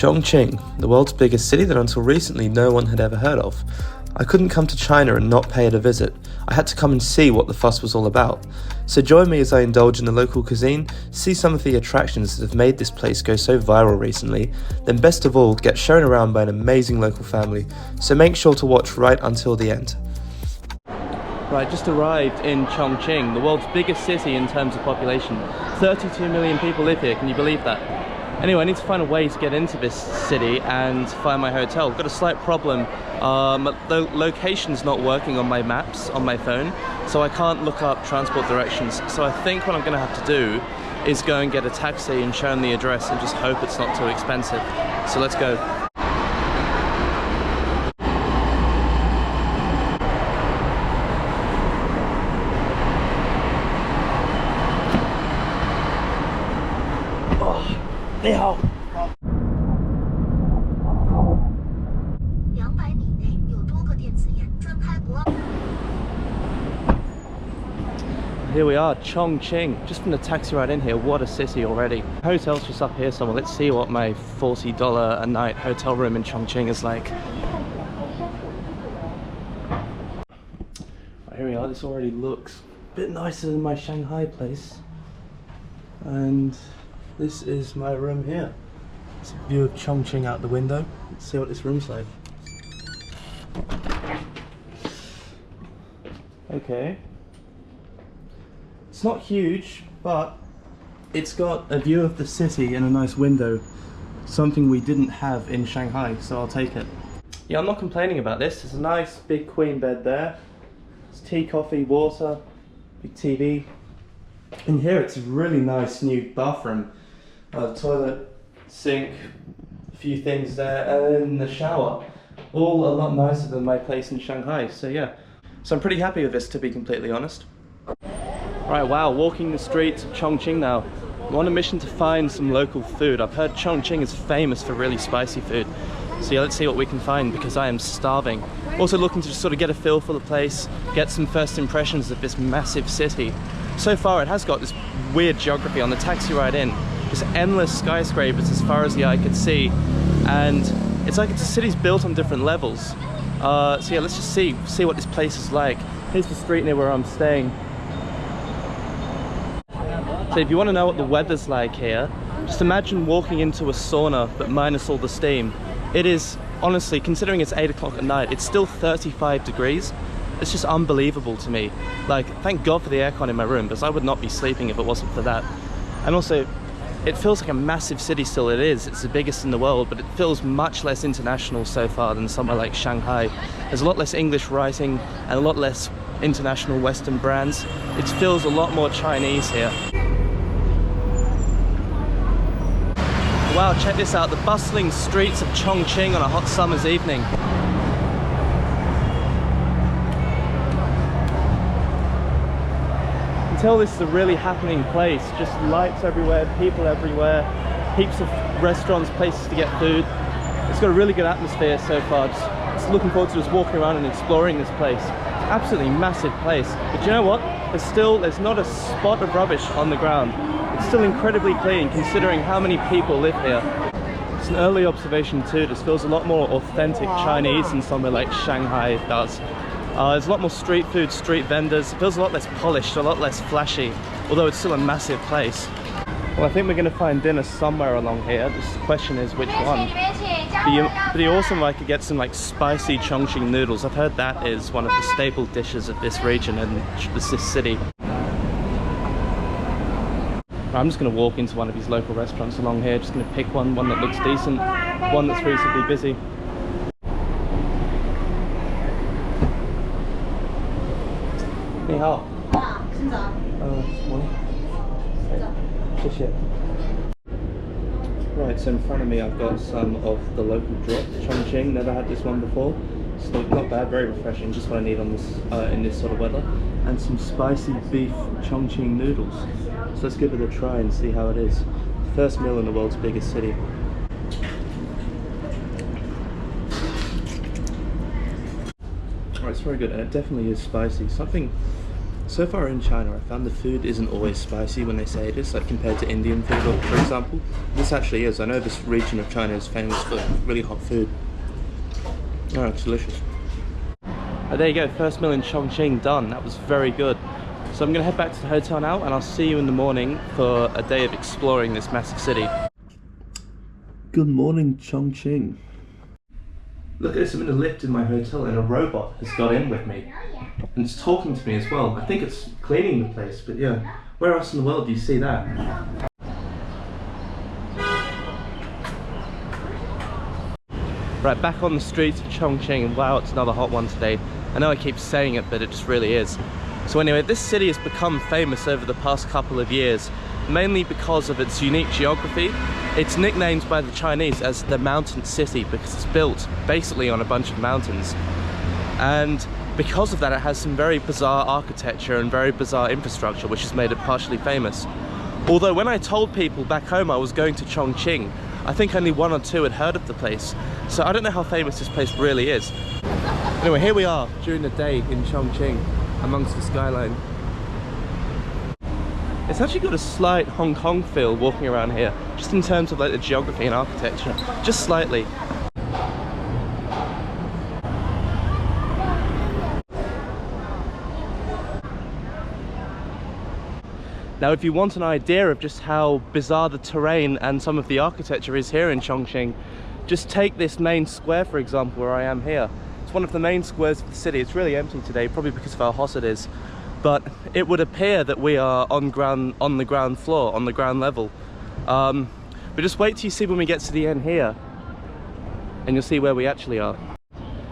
Chongqing, the world's biggest city that until recently no one had ever heard of. I couldn't come to China and not pay it a visit. I had to come and see what the fuss was all about. So join me as I indulge in the local cuisine, see some of the attractions that have made this place go so viral recently, then best of all, get shown around by an amazing local family. So make sure to watch right until the end. Right, just arrived in Chongqing, the world's biggest city in terms of population. 32 million people live here, can you believe that? Anyway, I need to find a way to get into this city and find my hotel. Got a slight problem. The location's not working on my maps on my phone, so I can't look up transport directions. So I think what I'm gonna have to do is go and get a taxi and show them the address and just hope it's not too expensive. So let's go. Oh, 你好。Here we are, Chongqing. Just from the taxi ride in here, what a city already. Hotel's just up here somewhere. Let's see what my $40 a night hotel room in Chongqing is like. Right, here we are, this already looks a bit nicer than my Shanghai place. And this is my room here. It's a view of Chongqing out the window. Let's see what this room's like. Okay. It's not huge, but it's got a view of the city and a nice window. Something we didn't have in Shanghai, so I'll take it. Yeah, I'm not complaining about this. There's a nice big queen bed there. There's tea, coffee, water, big TV. In here it's a really nice new bathroom. Toilet, sink, a few things there, and then the shower. All a lot nicer than my place in Shanghai, so yeah. So I'm pretty happy with this, to be completely honest. Right, wow, walking the streets of Chongqing now. I'm on a mission to find some local food. I've heard Chongqing is famous for really spicy food. So yeah, let's see what we can find because I am starving. Also looking to just sort of get a feel for the place, get some first impressions of this massive city. So far it has got this weird geography on the taxi ride in. Just endless skyscrapers as far as the eye could see. And it's like it's a city's built on different levels. So yeah, let's just see what this place is like. Here's the street near where I'm staying. So if you want to know what the weather's like here, just imagine walking into a sauna but minus all the steam. It is, honestly, considering it's 8 o'clock at night, it's still 35 degrees. It's just unbelievable to me. Like, thank God for the aircon in my room, because I would not be sleeping if it wasn't for that. And also, it feels like a massive city still. It is. It's the biggest in the world, but it feels much less international so far than somewhere like Shanghai. There's a lot less English writing and a lot less international Western brands. It feels a lot more Chinese here. Wow, check this out, the bustling streets of Chongqing on a hot summer's evening. You can tell this is a really happening place, just lights everywhere, people everywhere, heaps of restaurants, places to get food. It's got a really good atmosphere so far, just looking forward to just walking around and exploring this place. Absolutely massive place, but you know what? There's not a spot of rubbish on the ground. It's still incredibly clean considering how many people live here. It's an early observation too. This feels a lot more authentic Chinese than somewhere like Shanghai does. There's a lot more street food, street vendors. It feels a lot less polished, a lot less flashy, although it's still a massive place. Well, I think we're going to find dinner somewhere along here. The question is which one. It'd be awesome if I could get some like spicy Chongqing noodles. I've heard that is one of the staple dishes of this region and this city. I'm just going to walk into one of these local restaurants along here, just going to pick one that looks decent, one that's reasonably busy. Ni hao. Right, so in front of me I've got some of the local drop, Chongqing. Never had this one before. It's not bad, very refreshing, just what I need on this in this sort of weather. And some spicy beef Chongqing noodles. So let's give it a try and see how it is. First meal in the world's biggest city. Alright, it's very good, and it definitely is spicy. Something So far in China, I found the food isn't always spicy when they say it is, like compared to Indian food, for example. This actually is. I know this region of China is famous for really hot food. Oh, it's delicious. Oh, there you go, first meal in Chongqing done. That was very good. So I'm going to head back to the hotel now, and I'll see you in the morning for a day of exploring this massive city. Good morning, Chongqing. Look at this, I'm in a lift in my hotel and a robot has got in with me. And it's talking to me as well. I think it's cleaning the place, but yeah. Where else in the world do you see that? Right, back on the streets of Chongqing, and wow, it's another hot one today. I know I keep saying it, but it just really is. So anyway, this city has become famous over the past couple of years, mainly because of its unique geography. It's nicknamed by the Chinese as the Mountain City because it's built basically on a bunch of mountains. And because of that, it has some very bizarre architecture and very bizarre infrastructure, which has made it partially famous. Although when I told people back home I was going to Chongqing, I think only 1 or 2 had heard of the place. So I don't know how famous this place really is. Anyway, here we are during the day in Chongqing, amongst the skyline. It's actually got a slight Hong Kong feel walking around here, just in terms of like the geography and architecture, just slightly. Now, if you want an idea of just how bizarre the terrain and some of the architecture is here in Chongqing, just take this main square, for example, where I am here. It's one of the main squares of the city. It's really empty today, probably because of how hot it is. But it would appear that we are on the ground floor, on the ground level. But just wait till you see when we get to the end here, and you'll see where we actually are.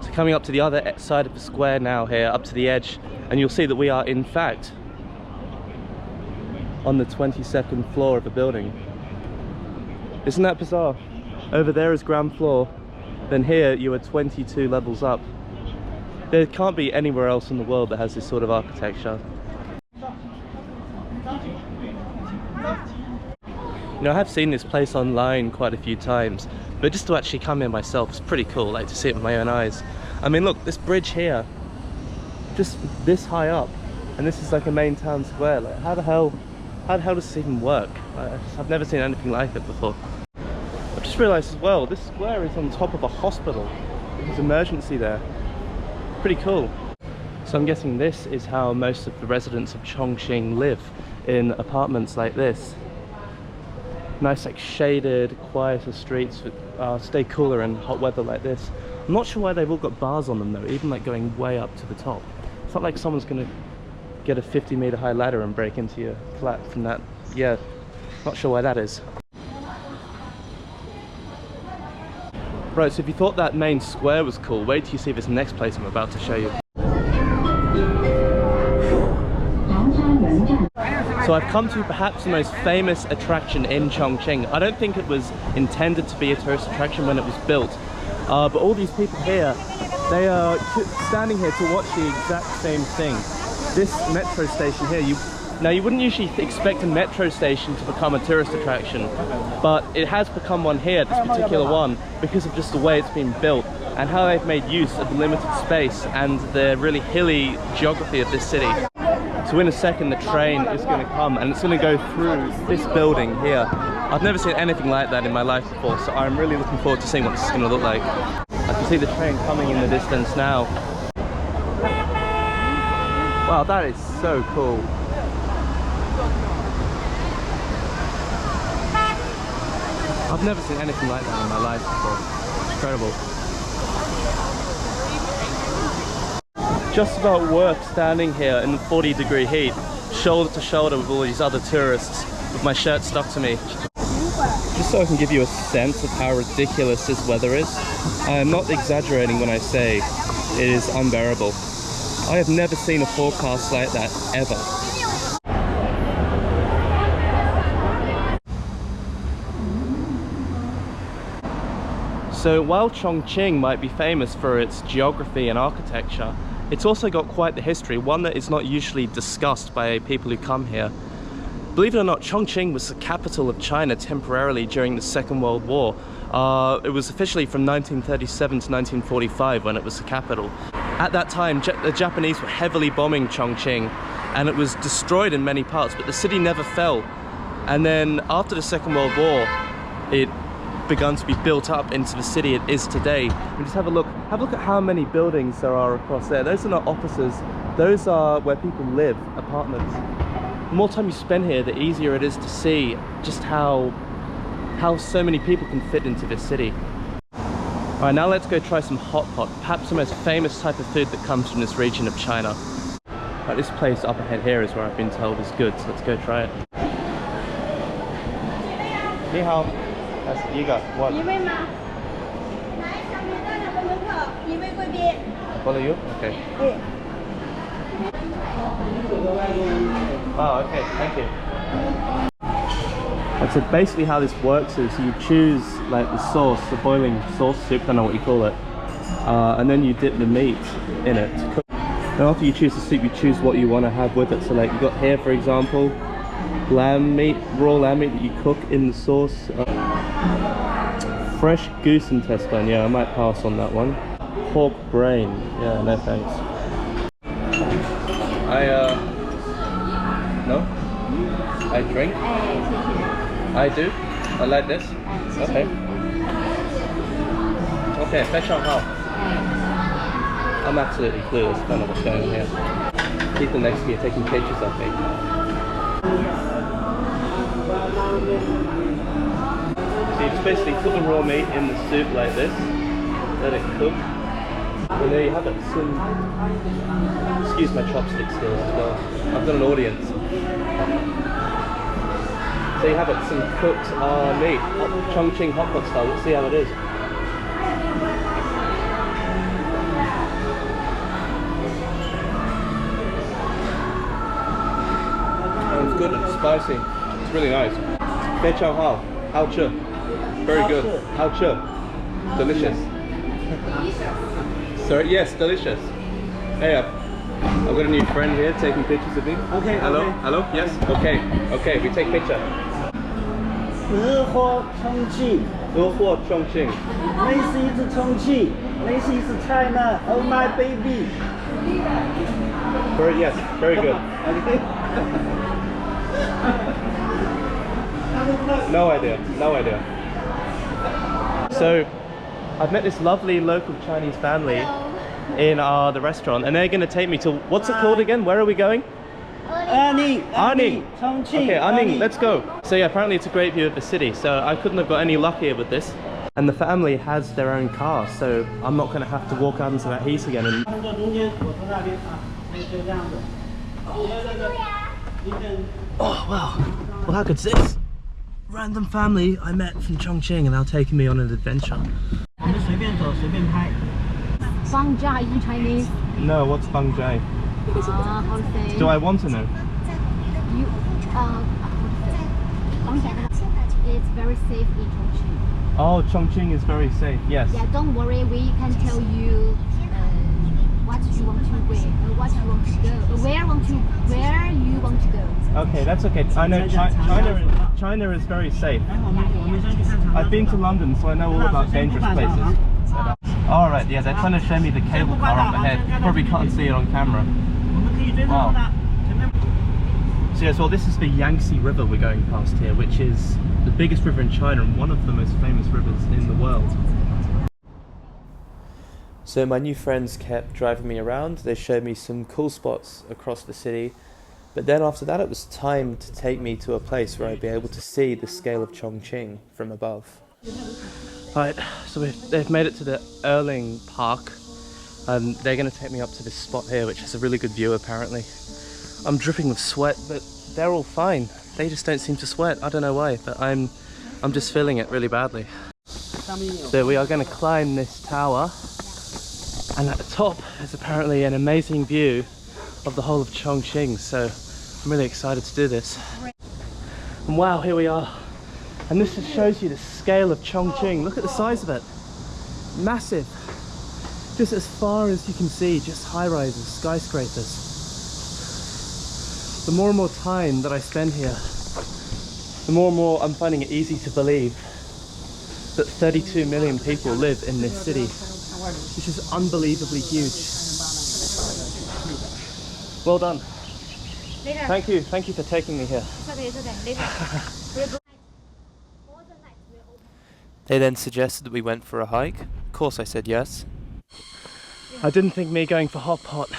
So coming up to the other side of the square now here, up to the edge, and you'll see that we are in fact on the 22nd floor of a building. Isn't that bizarre? Over there is ground floor, then here you are 22 levels up. There can't be anywhere else in the world that has this sort of architecture. You know, I have seen this place online quite a few times, but just to actually come here myself is pretty cool, like to see it with my own eyes. I mean, look, this bridge here, just this high up, and this is like a main town square. Like, how the hell does this even work? I've never seen anything like it before. I've just realised as well, this square is on top of a hospital. There's emergency there. Pretty cool. So I'm guessing this is how most of the residents of Chongqing live, in apartments like this. Nice, like shaded, quieter streets that stay cooler in hot weather like this. I'm not sure why they've all got bars on them though, even like going way up to the top. It's not like someone's gonna get a 50-meter high ladder and break into your flat from that. Yeah, not sure why that is. Right, so if you thought that main square was cool, wait till you see this next place I'm about to show you. So I've come to perhaps the most famous attraction in Chongqing. I don't think it was intended to be a tourist attraction when it was built, but all these people here, they are standing here to watch the exact same thing. This metro station here, now you wouldn't usually expect a metro station to become a tourist attraction, but it has become one here, this particular one, because of just the way it's been built and how they've made use of the limited space and the really hilly geography of this city. So in a second the train is going to come and it's going to go through this building here. I've never seen anything like that in my life before, so I'm really looking forward to seeing what this is going to look like. I can see the train coming in the distance now. Wow, that is so cool. I've never seen anything like that in my life before. Incredible. Just about worth standing here in the 40-degree heat, shoulder to shoulder with all these other tourists, with my shirt stuck to me. Just so I can give you a sense of how ridiculous this weather is, I am not exaggerating when I say it is unbearable. I have never seen a forecast like that, ever. So while Chongqing might be famous for its geography and architecture, it's also got quite the history, one that is not usually discussed by people who come here. Believe it or not, Chongqing was the capital of China temporarily during the Second World War. It was officially from 1937 to 1945 when it was the capital. At that time, the Japanese were heavily bombing Chongqing, and it was destroyed in many parts, but the city never fell. And then after the Second World War, it begun to be built up into the city it is today. And just have a look at how many buildings there are across there. Those are not offices, those are where people live, apartments. The more time you spend here, the easier it is to see just how so many people can fit into this city. Alright, now let's go try some hot pot, perhaps the most famous type of food that comes from this region of China. Right, this place up ahead here is where I've been told is good, so let's go try it. Ni hao. That's you got what? Follow you? Okay. Oh, okay, thank you. And so basically how this works is you choose like the sauce, the boiling sauce soup, I don't know what you call it, and then you dip the meat in it to cook. And after you choose the soup, you choose what you want to have with it. So like you got here, for example, lamb meat, raw lamb meat that you cook in the sauce. Fresh goose intestine, yeah, I might pass on that one. Pork brain, yeah, no thanks. No? I drink? I do? I like this? Okay. Okay, fetch on how? I'm absolutely clueless, I don't know what's going on here. People next to me are taking pictures of me. So you just basically put the raw meat in the soup like this, let it cook, and there you have it. Some, excuse my chopsticks here as well, I've got an audience. So you have it, some cooked meat, Chongqing hot pot style. Let's see how it is. It's good, it's spicy, it's really nice. Fei Chao Hao, Hao Che. Very good. Hao Che. Delicious. Sorry, yes, delicious. Hey, I've got a new friend here taking pictures of me. Okay. Hello, okay. Hello, yes? Okay, okay, we take picture. 日货重庆，日货重庆。 This is Chongqing. This is China. Oh my baby. Very, yes, very good. No idea, no idea. So, I've met this lovely local Chinese family in the restaurant, and they're going to take me to, what's it called again? Where are we going? Anning. Chongqing. Okay, Anning, let's go. So yeah, apparently it's a great view of the city, so I couldn't have got any luckier with this. And the family has their own car, so I'm not going to have to walk out into that heat again. And oh wow, well how good's this? Random family I met from Chongqing, and they're taking me on an adventure. Bang Jai in Chinese. No, what's Bang Jai? How to say? Do I want to know? You, Bang Jai, it's very safe in Chongqing. Oh, Chongqing is very safe, yes. Yeah, don't worry, we can tell you what you want to wear, what you want to go, where you want to go. Okay, that's okay. I know China is very safe. I've been to London, so I know all about dangerous places. Alright, yeah, they're trying to show me the cable car up ahead. Probably can't see it on camera. Wow. So yes, well this is the Yangtze River we're going past here, which is the biggest river in China and one of the most famous rivers in the world. So my new friends kept driving me around. They showed me some cool spots across the city. But then after that it was time to take me to a place where I'd be able to see the scale of Chongqing from above. Right, so they've made it to the Erling Park, and they're going to take me up to this spot here, which has a really good view apparently. I'm dripping with sweat, but they're all fine. They just don't seem to sweat. I don't know why, but I'm just feeling it really badly. So we are going to climb this tower, and at the top is apparently an amazing view of the whole of Chongqing, so I'm really excited to do this. And wow, here we are. And this just shows you the scale of Chongqing. Look at the size of it. Massive. Just as far as you can see, just high-rises, skyscrapers. The more and more time that I spend here, the more and more I'm finding it easy to believe that 32 million people live in this city, which is unbelievably huge. Well done. Later. Thank you for taking me here. It's okay, it's okay. Later. We'll go. All the nights we're open. They then suggested that we went for a hike. Of course I said yes. I didn't think me going for hot pot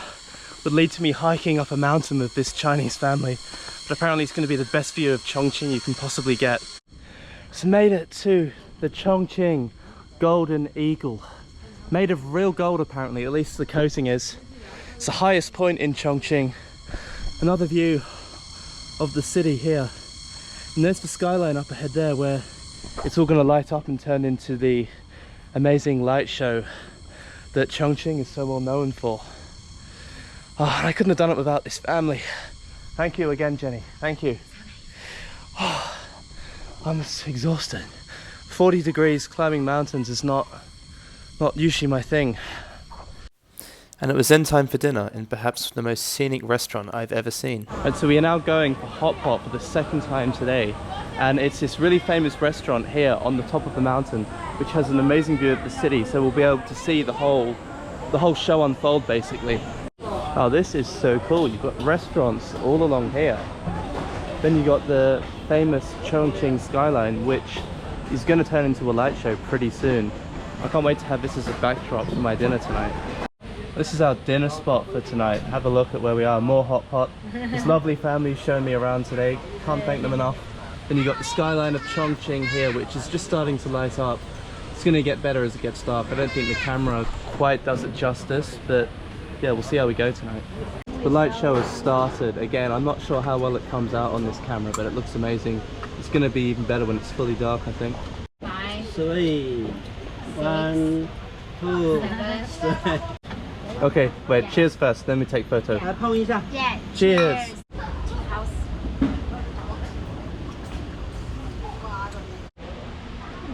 would lead to me hiking up a mountain with this Chinese family, but apparently it's going to be the best view of Chongqing you can possibly get. So made it to the Chongqing Golden Eagle. Made of real gold apparently, at least the coating is. It's the highest point in Chongqing. Another view of the city here. And there's the skyline up ahead there where it's all going to light up and turn into the amazing light show that Chongqing is so well known for. Oh, and I couldn't have done it without this family. Thank you again, Jenny. Thank you. Oh, I'm exhausted. 40 degrees climbing mountains is not usually my thing. And it was then time for dinner in perhaps the most scenic restaurant I've ever seen. And so we are now going for hot pot for the second time today. And it's this really famous restaurant here on the top of the mountain, which has an amazing view of the city. So we'll be able to see the whole show unfold basically. Oh, this is so cool. You've got restaurants all along here. Then you got the famous Chongqing skyline, which is going to turn into a light show pretty soon. I can't wait to have this as a backdrop for my dinner tonight. This is our dinner spot for tonight. Have a look at where we are. More hot pot. This lovely family showing me around today. Can't thank them enough. Then you got the skyline of Chongqing here, which is just starting to light up. It's going to get better as it gets dark. I don't think the camera quite does it justice, but yeah, we'll see how we go tonight. The light show has started. Again, I'm not sure how well it comes out on this camera, but it looks amazing. It's going to be even better when it's fully dark, I think. 3, 1, 2, 3. Okay, wait, cheers first, then we take photo. 来碰一下。 Yeah. Cheers. House.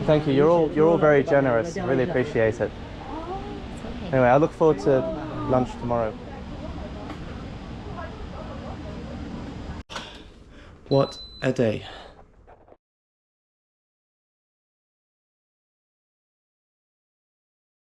Thank you, you're all very generous. Really appreciate it. Anyway, I look forward to lunch tomorrow. What a day.